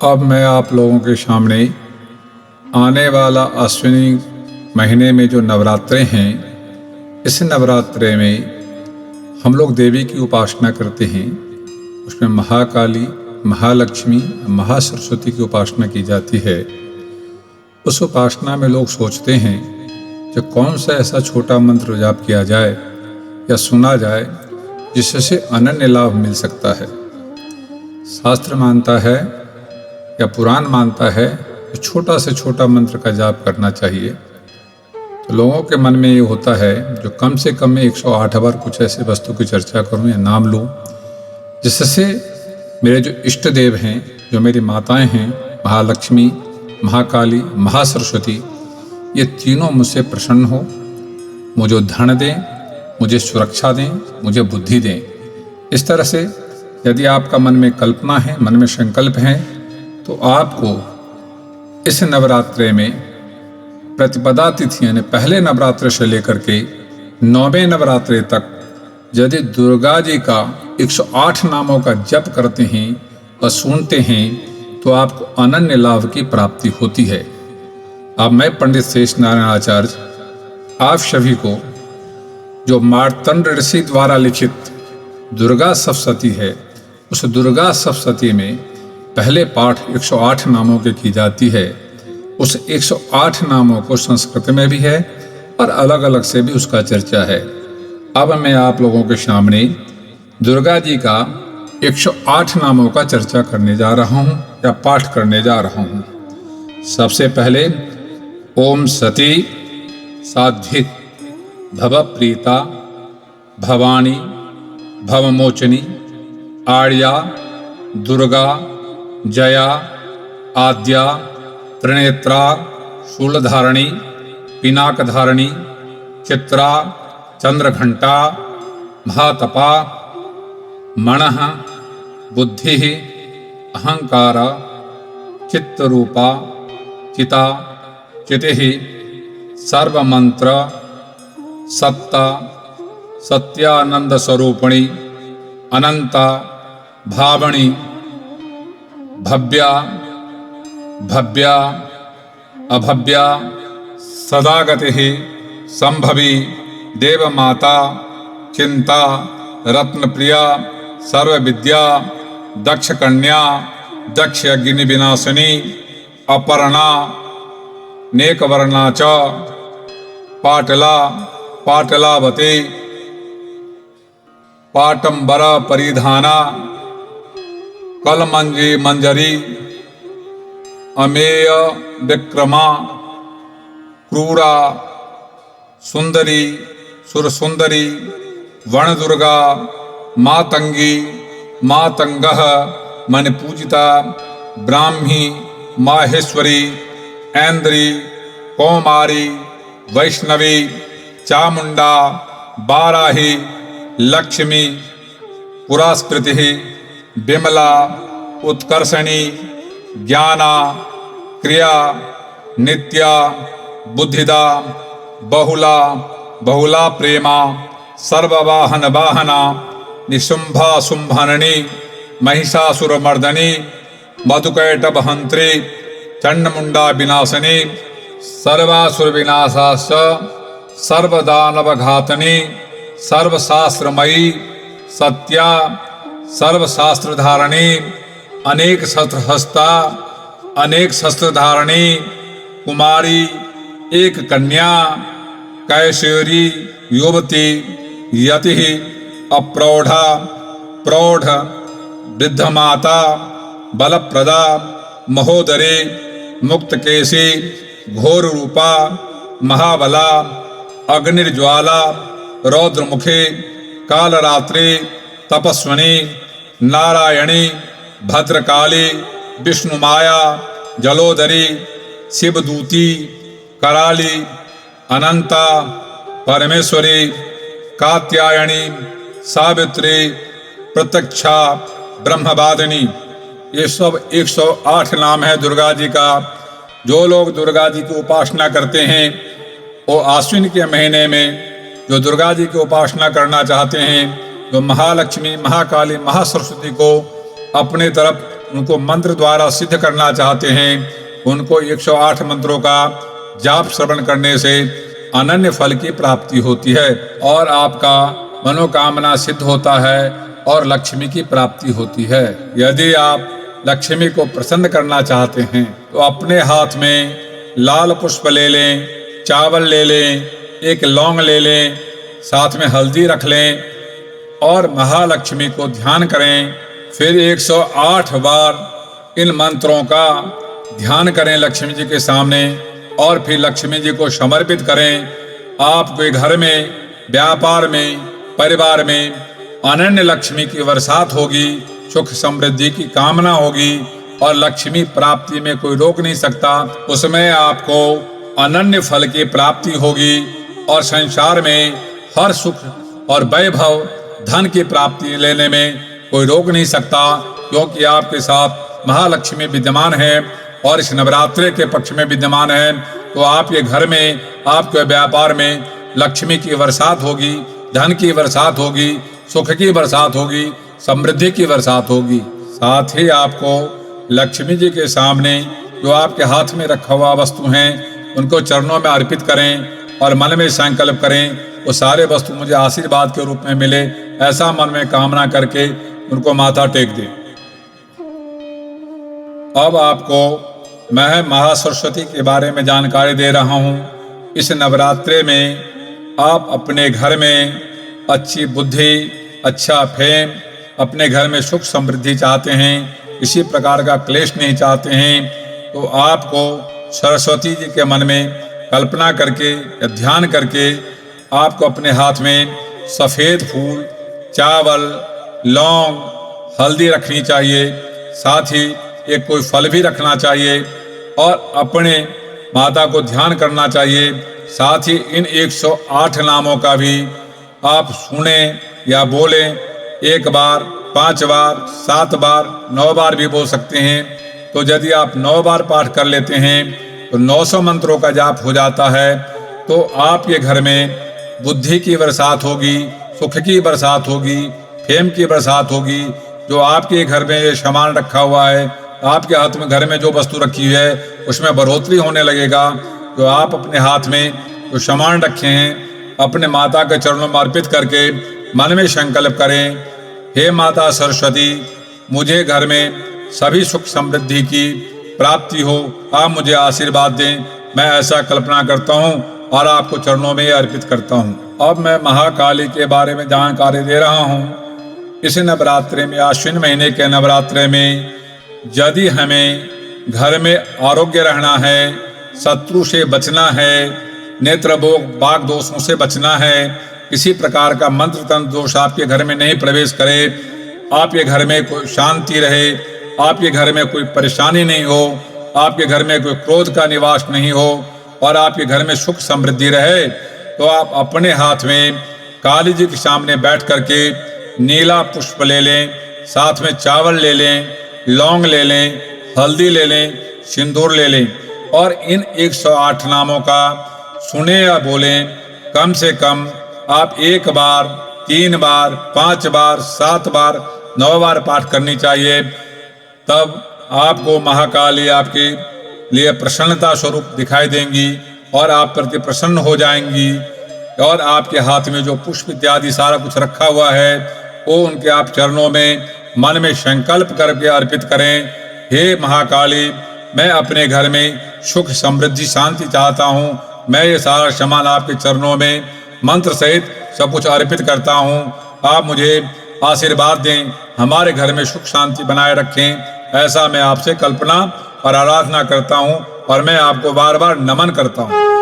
अब मैं आप लोगों के सामने आने वाला अश्विनी महीने में जो नवरात्रे हैं, इस नवरात्रे में हम लोग देवी की उपासना करते हैं। उसमें महाकाली, महालक्ष्मी, महासरस्वती की उपासना की जाती है। उस उपासना में लोग सोचते हैं कि कौन सा ऐसा छोटा मंत्र जाप किया जाए या सुना जाए जिससे अनन्य लाभ मिल सकता है। शास्त्र मानता है या पुराण मानता है कि छोटा से छोटा मंत्र का जाप करना चाहिए। तो लोगों के मन में ये होता है जो कम से कम में 108 बार कुछ ऐसे वस्तु की चर्चा करूं या नाम लूं जिससे मेरे जो इष्ट देव हैं, जो मेरी माताएं हैं, महालक्ष्मी, महाकाली, महासरस्वती, ये तीनों मुझसे प्रसन्न हो, मुझे धन दें, मुझे सुरक्षा दें, मुझे बुद्धि दें। इस तरह से यदि आपका मन में कल्पना है, मन में संकल्प है, तो आपको इस नवरात्रे में प्रतिपदा तिथि यानी पहले नवरात्रे से लेकर के 9वें नवरात्रे तक यदि दुर्गा जी का 108 नामों का जप करते हैं और सुनते हैं तो आपको अनन्य लाभ की प्राप्ति होती है। अब मैं पंडित शेष नारायण आचार्य आप सभी को जो मार्तंड ऋषि द्वारा लिखित दुर्गा सप्तशती है, उस दुर्गा सप्तशती में पहले पाठ 108 नामों के की जाती है। उस 108 नामों को संस्कृत में भी है और अलग अलग से भी उसका चर्चा है। अब मैं आप लोगों के सामने दुर्गा जी का 108 नामों का चर्चा करने जा रहा हूँ या पाठ करने जा रहा हूँ। सबसे पहले ओम सती साध्विक भवप्रीता भवानी भवमोचनी आर्या दुर्गा जया आद्या त्रिनेत्रा शूलधारिणी पिनाकधारिणी चित्रा चंद्रघंटा महातपा मनः बुद्धिः अहंकार चित्तरूपा चिता चितिः सर्वमंत्र सत्ता सत्यानंद स्वरूपिणी अनंता भावणी भव्या भव्या अभव्या सदागतिः संभवी देवमाता चिंता रत्नप्रिया सर्वविद्या दक्ष कन्या दक्ष अग्नि विनाशिनी अपर्णा नेकवर्णा च पाटला पाटलावती पाटंबर परिधाना कलमंजी मंजरी अमेय विक्रमा क्रूरा सुंदरी सुरसुंदरी वनदुर्गा मातंगी मातंगः मणिपूजिता ब्राह्मी माहेश्वरी ऐन्द्री कौमारी वैष्णवी चामुंडा बाराही लक्ष्मी पुरास्कृतिः विमला उत्कर्षणी ज्ञाना क्रिया नित्या बुद्धिदा बहुला बहुला प्रेमा सर्ववाहन वाहना निशुंभा शुंभननी महिषासुरमर्दनी मधुकैटभहंत्री चंडमुंडा विनाशिनी सर्वासुर विनाशाश्च सर्वदानवघातनी सर्वशास्त्रमयी सत्या सर्वशास्त्रधारणी अनेक शस्त्रहस्ता अनेक शस्त्रधारणी कुमारी एक कन्या कैशोरी युवती यति अप्रौढ़ा प्रौढ़ वृद्धमाता बलप्रदा महोदरी मुक्तकेशी घोर रूपा महाबला अग्निर्ज्वाला रौद्रमुखी कालरात्रि तपस्विनी नारायणी भद्रकाली विष्णुमाया जलोदरी शिवदूती कराली अनंता परमेश्वरी कात्यायनी सावित्री प्रत्यक्षा ब्रह्मवादिनी। ये सब 108 नाम है दुर्गा जी का। जो लोग दुर्गा जी की उपासना करते हैं वो आश्विन के महीने में जो दुर्गा जी की उपासना करना चाहते हैं, जो महालक्ष्मी, महाकाली, महासरस्वती को अपने तरफ उनको मंत्र द्वारा सिद्ध करना चाहते हैं, उनको 108 मंत्रों का जाप श्रवण करने से अनन्य फल की प्राप्ति होती है और आपका मनोकामना सिद्ध होता है और लक्ष्मी की प्राप्ति होती है। यदि आप लक्ष्मी को प्रसन्न करना चाहते हैं तो अपने हाथ में लाल पुष्प ले लें, चावल ले लें, एक लौंग ले लें, साथ में हल्दी रख लें और महालक्ष्मी को ध्यान करें। फिर 108 बार इन मंत्रों का ध्यान करें लक्ष्मी जी के सामने और फिर लक्ष्मी जी को समर्पित करें। आपके घर में, व्यापार में, परिवार में अनन्य लक्ष्मी की बरसात होगी, सुख समृद्धि की कामना होगी और लक्ष्मी प्राप्ति में कोई रोक नहीं सकता। उसमें आपको अनन्य फल की प्राप्ति होगी और संसार में हर सुख और वैभव, धन की प्राप्ति लेने में कोई रोक नहीं सकता, क्योंकि आपके साथ महालक्ष्मी विद्यमान है और इस नवरात्रि के पक्ष में विद्यमान है। तो आपके घर में, आपके व्यापार में लक्ष्मी की बरसात होगी, धन की बरसात होगी, सुख की बरसात होगी, समृद्धि की बरसात होगी। साथ ही आपको लक्ष्मी जी के सामने जो आपके हाथ में रखा हुआ वस्तु हैं उनको चरणों में अर्पित करें और मन में संकल्प करें वो सारे वस्तु मुझे आशीर्वाद के रूप में मिले, ऐसा मन में कामना करके उनको माथा टेक दें। अब आपको मैं महासरस्वती के बारे में जानकारी दे रहा हूँ। इस नवरात्रे में आप अपने घर में अच्छी बुद्धि, अच्छा फेम, अपने घर में सुख समृद्धि चाहते हैं, किसी प्रकार का क्लेश नहीं चाहते हैं, तो आपको सरस्वती जी के मन में कल्पना करके या ध्यान करके आपको अपने हाथ में सफ़ेद फूल, चावल, लौंग, हल्दी रखनी चाहिए। साथ ही एक कोई फल भी रखना चाहिए और अपने माता को ध्यान करना चाहिए। साथ ही इन 108 नामों का भी आप सुने या बोलें, 1 बार, 5 बार, 7 बार, 9 बार भी बोल सकते हैं। तो यदि आप 9 बार पाठ कर लेते हैं तो 900 मंत्रों का जाप हो जाता है। तो आपके घर में बुद्धि की बरसात होगी, सुख की बरसात होगी, फेम की बरसात होगी। जो आपके घर में ये सामान रखा हुआ है, आपके हाथ में घर में जो वस्तु रखी है उसमें बढ़ोतरी होने लगेगा। जो आप अपने हाथ में जो सामान रखे हैं अपने माता के चरणों में अर्पित करके मन में संकल्प करें, हे माता सरस्वती, मुझे घर में सभी सुख समृद्धि की प्राप्ति हो, आप मुझे आशीर्वाद दें। मैं ऐसा कल्पना करता हूँ और आपको चरणों में अर्पित करता हूँ। अब मैं महाकाली के बारे में जानकारी दे रहा हूँ। इस नवरात्रे में, आश्विन महीने के नवरात्रे में, यदि हमें घर में आरोग्य रहना है, शत्रु से बचना है, नेत्र भोग बाग दोषों से बचना है, किसी प्रकार का मंत्र तंत्र दोष आपके घर में नहीं प्रवेश करे, आपके घर में कोई शांति रहे, आपके घर में कोई परेशानी नहीं हो, आपके घर में कोई क्रोध का निवास नहीं हो और आपके घर में सुख समृद्धि रहे, तो आप अपने हाथ में काली जी के सामने बैठ करके नीला पुष्प ले लें, साथ में चावल ले लें, लौंग ले लें, हल्दी ले लें, सिंदूर ले लें और इन 108 नामों का सुने या बोलें। कम से कम आप 1 बार, 3 बार, 5 बार, 7 बार, 9 बार पाठ करनी चाहिए। तब आपको महाकाली आपके लिए प्रसन्नता स्वरूप दिखाई देंगी और आप प्रति प्रसन्न हो जाएंगी और आपके हाथ में जो पुष्प इत्यादि सारा कुछ रखा हुआ है वो उनके आप चरणों में मन में संकल्प करके अर्पित करें। हे महाकाली, मैं अपने घर में सुख समृद्धि शांति चाहता हूँ, मैं ये सारा सामान आपके चरणों में मंत्र सहित सब कुछ अर्पित करता हूँ, आप मुझे आशीर्वाद दें, हमारे घर में सुख शांति बनाए रखें। ऐसा मैं आपसे कल्पना और आराधना करता हूँ और मैं आपको बार बार नमन करता हूँ।